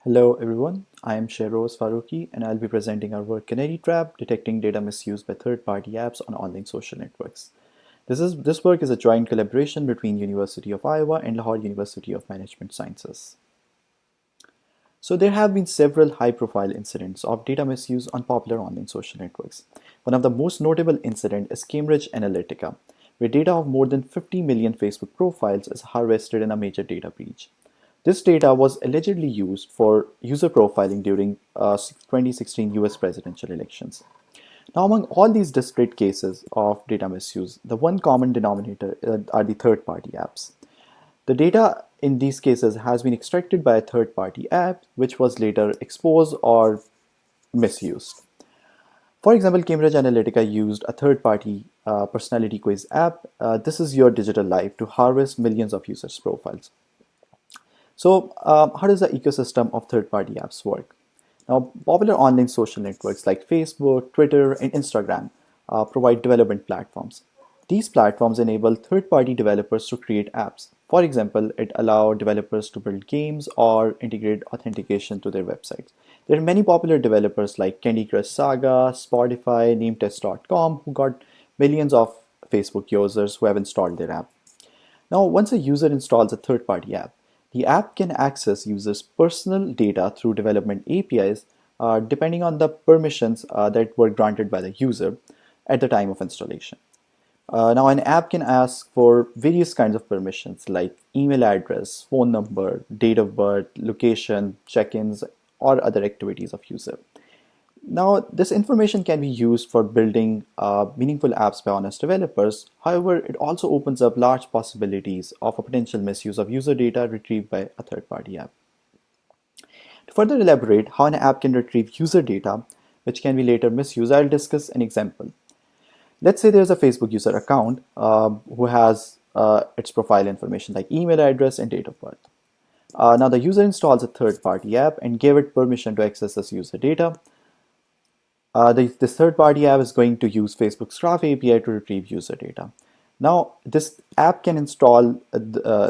Hello everyone, I am Shehroze Farooqi and I'll be presenting our work CanaryTrap, detecting data misuse by third-party apps on online social networks. This work is a joint collaboration between University of Iowa and Lahore University of Management Sciences. So there have been several high-profile incidents of data misuse on popular online social networks. One of the most notable incidents is Cambridge Analytica, where data of more than 50 million Facebook profiles is harvested in a major data breach. This data was allegedly used for user profiling during 2016 US presidential elections. Now, among all these disparate cases of data misuse, the one common denominator are the third-party apps. The data in these cases has been extracted by a third-party app, which was later exposed or misused. For example, Cambridge Analytica used a third-party personality quiz app. This is your digital life to harvest millions of users' profiles. So, how does the ecosystem of third-party apps work? Now, popular online social networks like Facebook, Twitter, and Instagram provide development platforms. These platforms enable third-party developers to create apps. For example, it allows developers to build games or integrate authentication to their websites. There are many popular developers like Candy Crush Saga, Spotify, NameTest.com who got millions of Facebook users who have installed their app. Now, once a user installs a third-party app, the app can access users' personal data through development APIs, depending on the permissions that were granted by the user at the time of installation. Now, an app can ask for various kinds of permissions like email address, phone number, date of birth, location, check-ins, or other activities of user. Now, this information can be used for building meaningful apps by honest developers. However, it also opens up large possibilities of a potential misuse of user data retrieved by a third-party app. To further elaborate how an app can retrieve user data, which can be later misused, I'll discuss an example. Let's say there's a Facebook user account who has its profile information like email address and date of birth. Now, the user installs a third-party app and gave it permission to access this user data. This third-party app is going to use Facebook's Graph API to retrieve user data. Now, this app can install,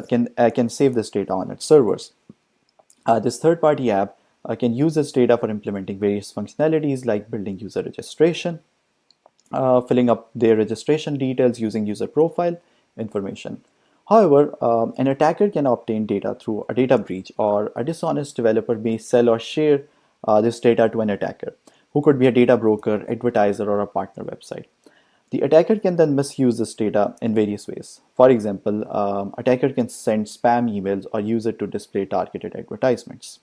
can save this data on its servers. This third-party app can use this data for implementing various functionalities like building user registration, filling up their registration details using user profile information. However, an attacker can obtain data through a data breach, or a dishonest developer may sell or share this data to an attacker, who could be a data broker, advertiser, or a partner website. The attacker can then misuse this data in various ways. For example, attacker can send spam emails or use it to display targeted advertisements.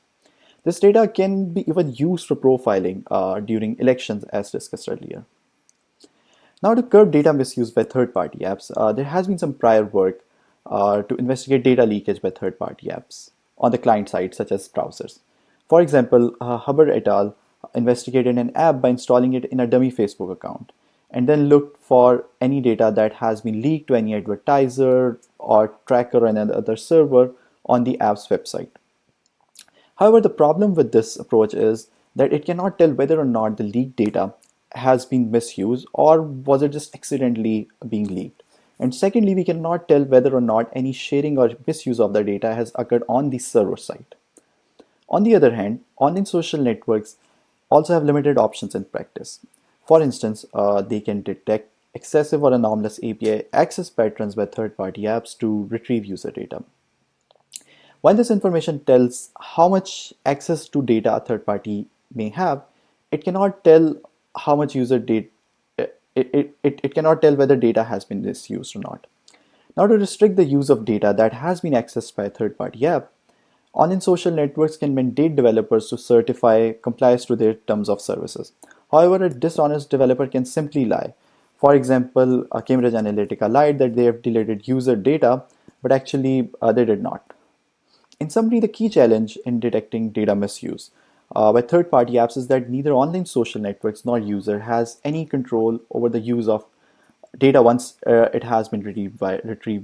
This data can be even used for profiling during elections, as discussed earlier. Now, to curb data misuse by third-party apps, there has been some prior work to investigate data leakage by third-party apps on the client side, such as browsers. For example, Hubbard et al. Investigated an app by installing it in a dummy Facebook account and then looked for any data that has been leaked to any advertiser or tracker or another server on the app's website. However, the problem with this approach is that it cannot tell whether or not the leaked data has been misused or was it just accidentally being leaked. And secondly, we cannot tell whether or not any sharing or misuse of the data has occurred on the server side. On the other hand, online social networks also have limited options in practice. For instance, they can detect excessive or anomalous API access patterns by third-party apps to retrieve user data. While this information tells how much access to data a third party may have, it cannot tell how much user data, it cannot tell whether data has been misused or not. Now, to restrict the use of data that has been accessed by a third party app, online social networks can mandate developers to certify compliance to their terms of services. However, a dishonest developer can simply lie. For example, Cambridge Analytica lied that they have deleted user data, but actually they did not. In summary, the key challenge in detecting data misuse by third-party apps is that neither online social networks nor user has any control over the use of data once it has been retrieved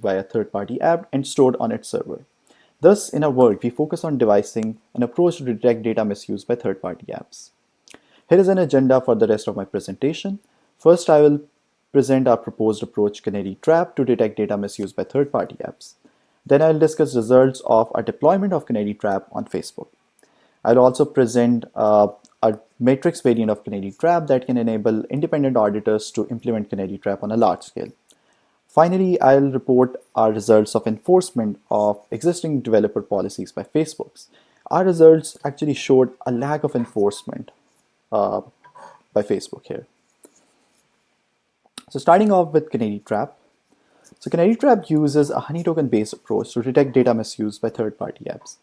by a third-party app and stored on its server. Thus, in our work, we focus on devising an approach to detect data misuse by third-party apps. Here is an agenda for the rest of my presentation. First, I will present our proposed approach CanaryTrap to detect data misuse by third-party apps. Then I'll discuss results of our deployment of CanaryTrap on Facebook. I'll also present a matrix variant of CanaryTrap that can enable independent auditors to implement CanaryTrap on a large scale. Finally, I'll report our results of enforcement of existing developer policies by Facebook. Our results actually showed a lack of enforcement uh, by Facebook here. So starting off with CanaryTrap. So CanaryTrap uses a Honeytoken-based approach to detect data misuse by third-party apps.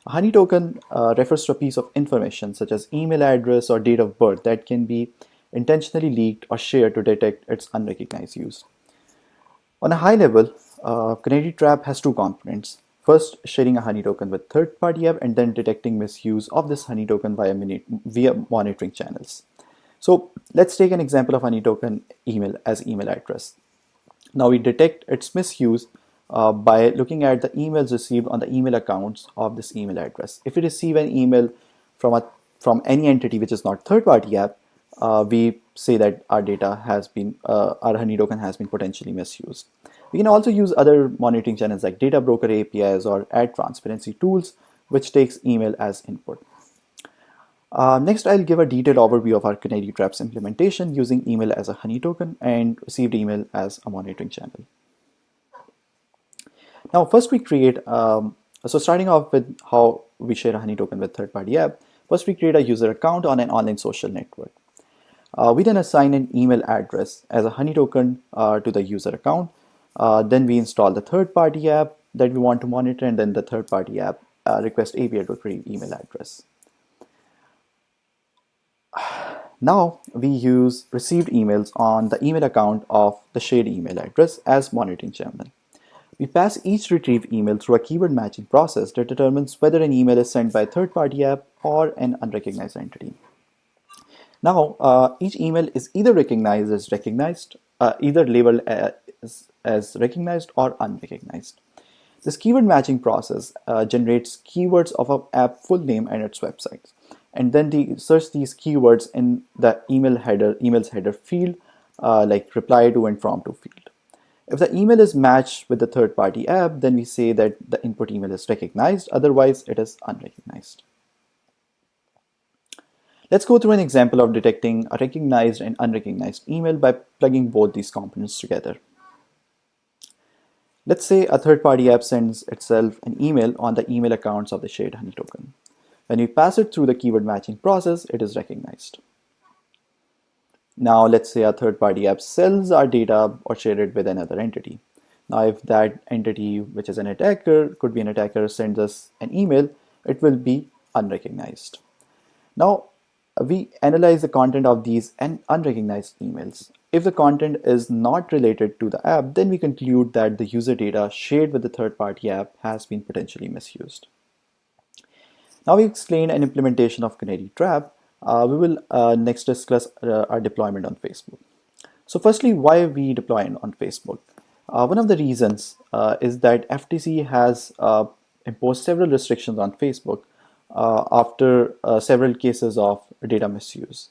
A Honeytoken refers to a piece of information such as email address or date of birth that can be intentionally leaked or shared to detect its unrecognized use. On a high level, CanaryTrap has two components. First, sharing a Honeytoken with third-party app and then detecting misuse of this Honeytoken via monitoring channels. So let's take an example of Honeytoken email as email address. Now we detect its misuse by looking at the emails received on the email accounts of this email address. If we receive an email from any entity which is not third-party app, we say that our data has been our Honeytoken has been potentially misused. We can also use other monitoring channels like data broker APIs or ad transparency tools, which takes email as input. Next, I'll give a detailed overview of our CanaryTrap's implementation using email as a Honeytoken and received email as a monitoring channel. Now, first we create, so starting off with how we share a Honeytoken with third-party app, first we create a user account on an online social network. We then assign an email address as a Honeytoken to the user account. Then we install the third-party app that we want to monitor, and then the third-party app request API to retrieve email address. Now we use received emails on the email account of the shared email address as monitoring channel. We pass each retrieved email through a keyword matching process that determines whether an email is sent by a third-party app or an unrecognized entity. Now, each email is either either labeled as recognized or unrecognized. This keyword matching process generates keywords of an app full name and its website, and then they search these keywords in the email's header field, like reply to and from to field. If the email is matched with the third-party app, then we say that the input email is recognized, otherwise it is unrecognized. Let's go through an example of detecting a recognized and unrecognized email by plugging both these components together. Let's say a third-party app sends itself an email on the email accounts of the shared Honeytoken. When we pass it through the keyword matching process, it is recognized. Now, let's say a third-party app sells our data or share it with another entity. Now, if that entity, which is an attacker, could be an attacker, sends us an email, it will be unrecognized. Now, we analyze the content of these unrecognized emails. If the content is not related to the app, then we conclude that the user data shared with the third-party app has been potentially misused. Now we explained an implementation of CanaryTrap. We will next discuss our deployment on Facebook. So firstly, why we deploy on Facebook? One of the reasons is that FTC has imposed several restrictions on Facebook after several cases of data misuse.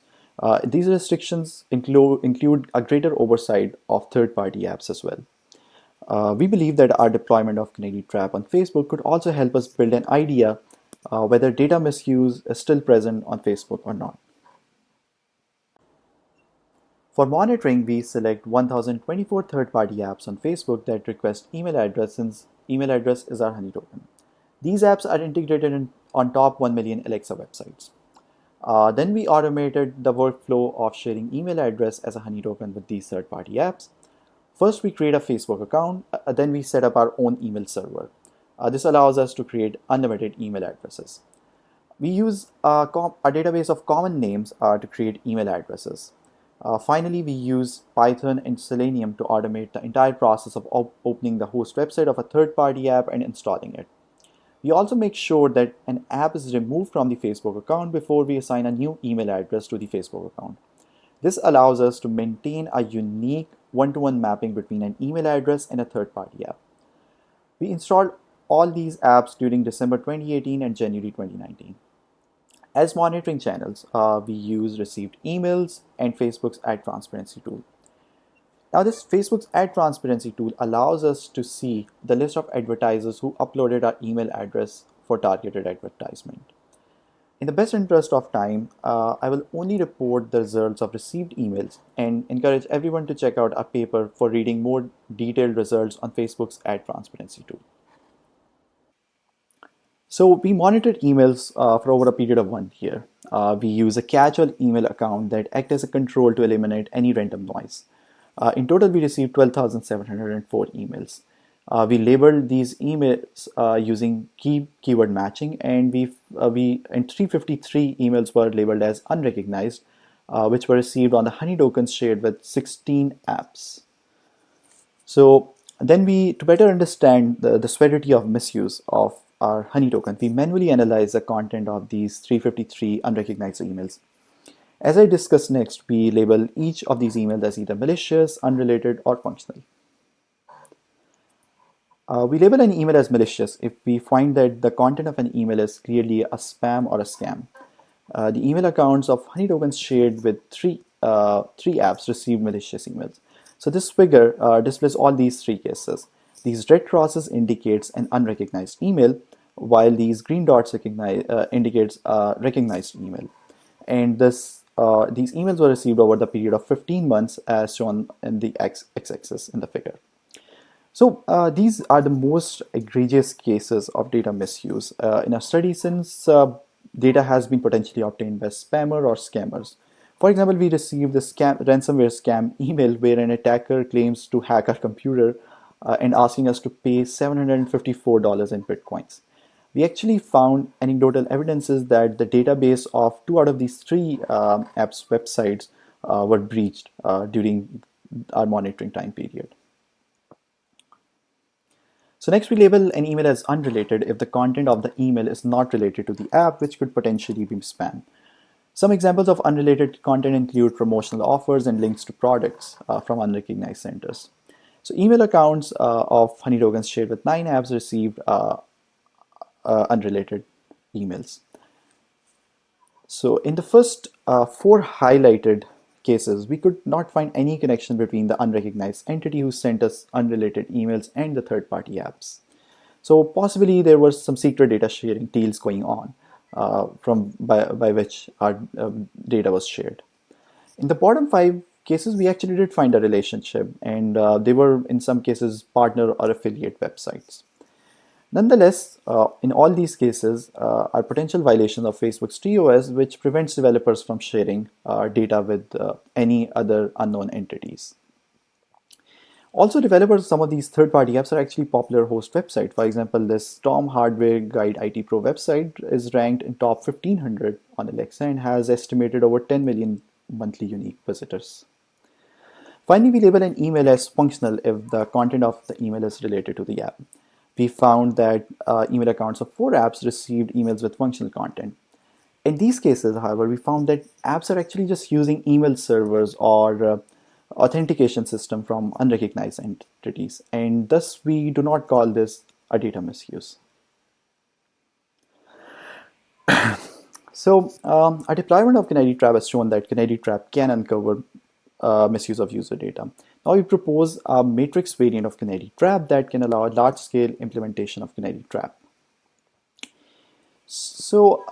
These restrictions include a greater oversight of third-party apps as well. We believe that our deployment of CanaryTrap on Facebook could also help us build an idea whether data misuse is still present on Facebook or not. For monitoring, we select 1024 third-party apps on Facebook that request email address, since email address is our Honeytoken. These apps are integrated on top 1 million Alexa websites. Then we automated the workflow of sharing email address as a Honeytoken with these third-party apps. First, we create a Facebook account, then we set up our own email server. This allows us to create unlimited email addresses. We use a database of common names to create email addresses. Finally, we use Python and Selenium to automate the entire process of opening the host website of a third-party app and installing it. We also make sure that an app is removed from the Facebook account before we assign a new email address to the Facebook account. This allows us to maintain a unique one-to-one mapping between an email address and a third-party app. We installed all these apps during December 2018 and January 2019. As monitoring channels, we use received emails and Facebook's ad transparency tool. Now, this Facebook's ad transparency tool allows us to see the list of advertisers who uploaded our email address for targeted advertisement. In the best interest of time, I will only report the results of received emails and encourage everyone to check out our paper for reading more detailed results on Facebook's ad transparency tool. So we monitored emails for over a period of 1 year. We use a catch-all email account that acts as a control to eliminate any random noise. In total, we received 12,704 emails. We labeled these emails using keyword matching, and we and 353 emails were labeled as unrecognized, which were received on the Honeytokens shared with 16 apps. So then to better understand the severity of misuse of our Honeytoken, we manually analyze the content of these 353 unrecognized emails. As I discuss next, we label each of these emails as either malicious, unrelated, or functional. We label an email as malicious if we find that the content of an email is clearly a spam or a scam. The email accounts of Honeytokens shared with three apps received malicious emails. So this figure displays all these three cases. These red crosses indicates an unrecognized email, while these green dots indicates a recognized email. And these emails were received over the period of 15 months as shown in the x-axis in the figure. So these are the most egregious cases of data misuse in our study, since data has been potentially obtained by spammer or scammers. For example, we received the ransomware scam email where an attacker claims to hack our computer and asking us to pay $754 in Bitcoins. We actually found anecdotal evidences that the database of two out of these three apps websites were breached during our monitoring time period. So next we label an email as unrelated if the content of the email is not related to the app, which could potentially be spam. Some examples of unrelated content include promotional offers and links to products from unrecognized centers. So email accounts of Honeytokens shared with 9 apps received unrelated emails. So in the first 4 highlighted cases, we could not find any connection between the unrecognized entity who sent us unrelated emails and the third-party apps. So possibly there was some secret data sharing deals going on by which our data was shared. In the bottom 5 cases, we actually did find a relationship, and they were in some cases partner or affiliate websites. Nonetheless, in all these cases are potential violations of Facebook's TOS, which prevents developers from sharing data with any other unknown entities. Also, developers of some of these third-party apps are actually popular host websites. For example, this Tom Hardware Guide IT Pro website is ranked in top 1500 on Alexa and has estimated over 10 million monthly unique visitors. Finally, we label an email as functional if the content of the email is related to the app. We found that email accounts of 4 apps received emails with functional content. In these cases, however, we found that apps are actually just using email servers or authentication system from unrecognized entities, and thus we do not call this a data misuse. So our deployment of CanaryTrap has shown that CanaryTrap can uncover misuse of user data. Now we propose a matrix variant of CanaryTrap that can allow a large-scale implementation of CanaryTrap. So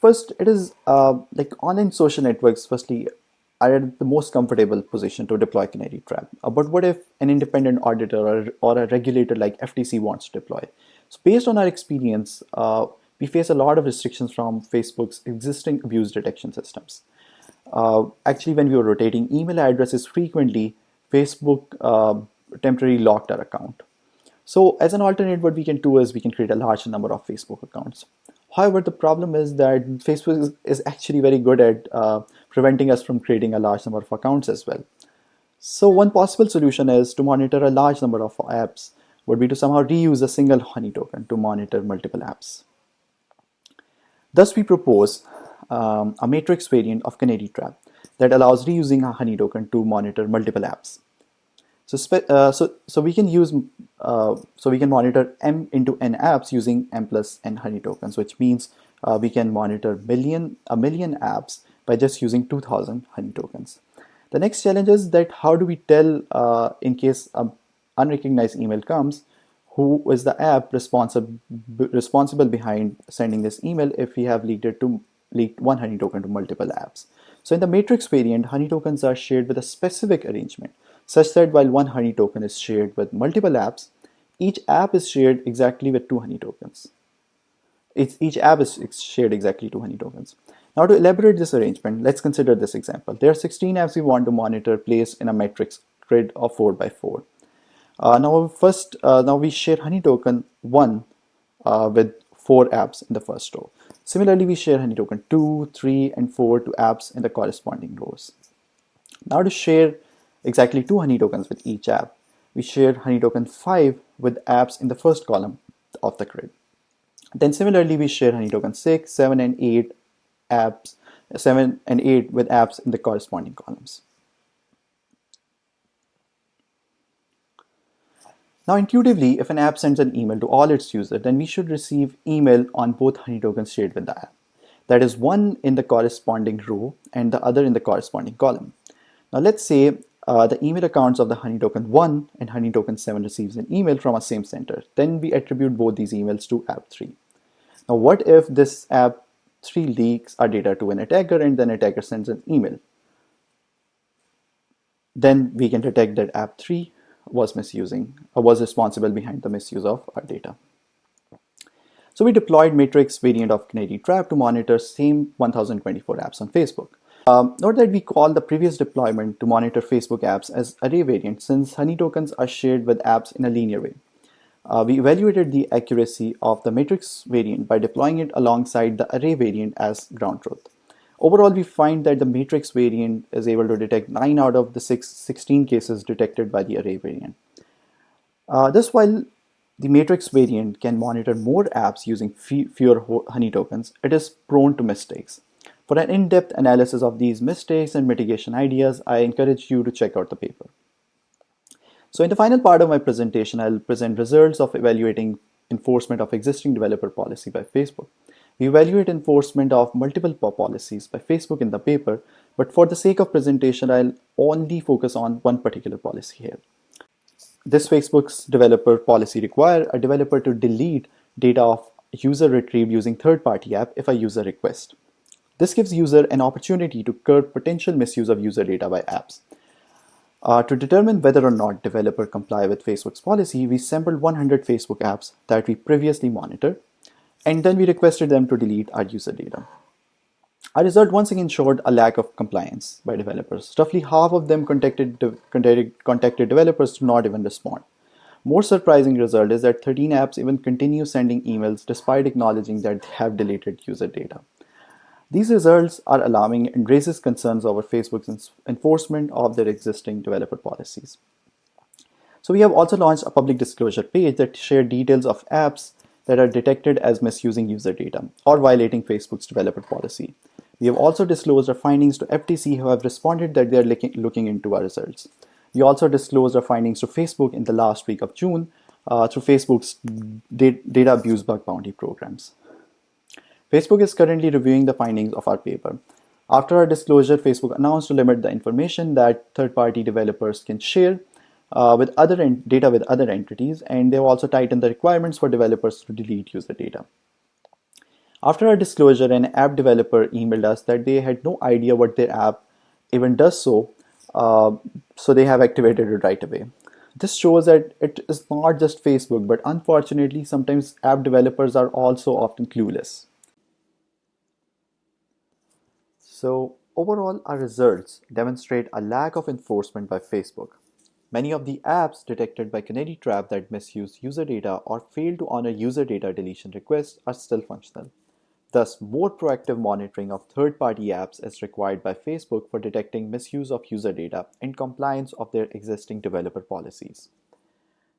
first, it is like online social networks, firstly, are at the most comfortable position to deploy CanaryTrap. But what if an independent auditor or a regulator like FTC wants to deploy? So based on our experience, we face a lot of restrictions from Facebook's existing abuse detection systems. Actually, when we were rotating email addresses frequently, Facebook temporarily locked our account. So as an alternate, what we can do is we can create a large number of Facebook accounts. However, the problem is that Facebook is actually very good at preventing us from creating a large number of accounts as well. So one possible solution is to monitor a large number of apps would be to somehow reuse a single Honeytoken to monitor multiple apps. Thus, we propose a matrix variant of CanaryTrap that allows reusing a Honeytoken to monitor multiple apps. So we can use so we can monitor m into n apps using m plus n Honeytokens, which means we can monitor a million apps by just using 2000 Honeytokens. The next challenge is that how do we tell in case an unrecognized email comes, who is the app responsible behind sending this email if we have leaked it to leaked one honey token to multiple apps. So in the matrix variant, honey tokens are shared with a specific arrangement, such that while one honey token is shared with multiple apps, each app is shared exactly with two honey tokens. Each app is shared exactly two honey tokens. Now to elaborate this arrangement, let's consider this example. There are 16 apps we want to monitor placed in a matrix grid of 4 by 4. Now we share honey token 1 with 4 apps in the first row. Similarly, we share honey token 2, 3, and 4 to apps in the corresponding rows. Now to share exactly 2 honey tokens with each app, we share honey token 5 with apps in the first column of the grid. Then similarly, we share honey token 6, 7, and 8 apps, 7 and 8 with apps in the corresponding columns. Now intuitively, if an app sends an email to all its users, then we should receive email on both honey tokens shared with the app. That is, one in the corresponding row and the other in the corresponding column. Now let's say the email accounts of the honey token 1 and honey token 7 receives an email from a same sender. Then we attribute both these emails to app 3. Now what if this app 3 leaks our data to an attacker and then attacker sends an email? Then we can detect that app 3 was responsible behind the misuse of our data. So we deployed matrix variant of CanaryTrap to monitor same 1024 apps on Facebook. Note that we call the previous deployment to monitor Facebook apps as array variant, since honey tokens are shared with apps in a linear way. We evaluated the accuracy of the matrix variant by deploying it alongside the array variant as ground truth. Overall, we find that the matrix variant is able to detect 9 out of the 16 cases detected by the array variant. Thus, while the matrix variant can monitor more apps using fewer honey tokens, it is prone to mistakes. For an in-depth analysis of these mistakes and mitigation ideas, I encourage you to check out the paper. So in the final part of my presentation, I'll present results of evaluating enforcement of existing developer policy by Facebook. We evaluate enforcement of multiple policies by Facebook in the paper, but for the sake of presentation, I'll only focus on one particular policy here. This Facebook's developer policy requires a developer to delete data of user retrieved using third-party app if a user requests. This gives user an opportunity to curb potential misuse of user data by apps. To determine whether or not developer comply with Facebook's policy, we sampled 100 Facebook apps that we previously monitored, and then we requested them to delete our user data. Our result once again showed a lack of compliance by developers. Roughly half of them contacted developers to not even respond. More surprising result is that 13 apps even continue sending emails despite acknowledging that they have deleted user data. These results are alarming and raises concerns over Facebook's enforcement of their existing developer policies. So we have also launched a public disclosure page that shares details of apps that are detected as misusing user data or violating Facebook's developer policy. We have also disclosed our findings to FTC, who have responded that they are looking into our results. We also disclosed our findings to Facebook in the last week of June through Facebook's data abuse bug bounty programs. Facebook is currently reviewing the findings of our paper. After our disclosure, Facebook announced to limit the information that third-party developers can share with data with other entities, and they've also tightened the requirements for developers to delete user data. After our disclosure, an app developer emailed us that they had no idea what their app even does so they have activated it right away. This shows that it is not just Facebook, but unfortunately, sometimes app developers are also often clueless. So overall, our results demonstrate a lack of enforcement by Facebook. Many of the apps detected by CanaryTrap that misuse user data or fail to honor user data deletion requests are still functional. Thus, more proactive monitoring of third-party apps is required by Facebook for detecting misuse of user data in compliance of their existing developer policies.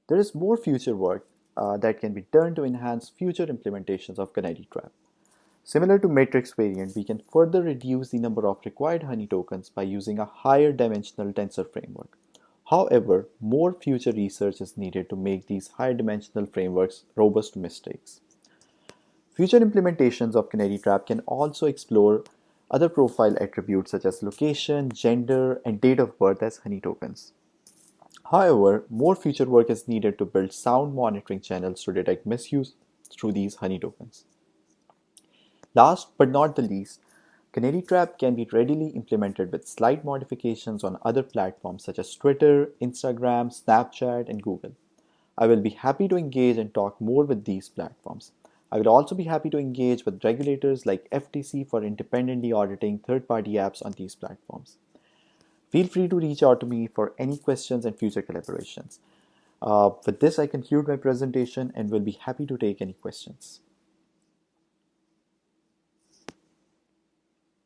There is more future work that can be done to enhance future implementations of CanaryTrap. Similar to matrix variant, we can further reduce the number of required honey tokens by using a higher dimensional tensor framework. However, more future research is needed to make these higher dimensional frameworks robust to mistakes. Future implementations of CanaryTrap can also explore other profile attributes such as location, gender, and date of birth as honey tokens. However, more future work is needed to build sound monitoring channels to detect misuse through these honey tokens. Last but not the least, CanaryTrap can be readily implemented with slight modifications on other platforms such as Twitter, Instagram, Snapchat, and Google. I will be happy to engage and talk more with these platforms. I will also be happy to engage with regulators like FTC for independently auditing third-party apps on these platforms. Feel free to reach out to me for any questions and future collaborations. With this, I conclude my presentation and will be happy to take any questions.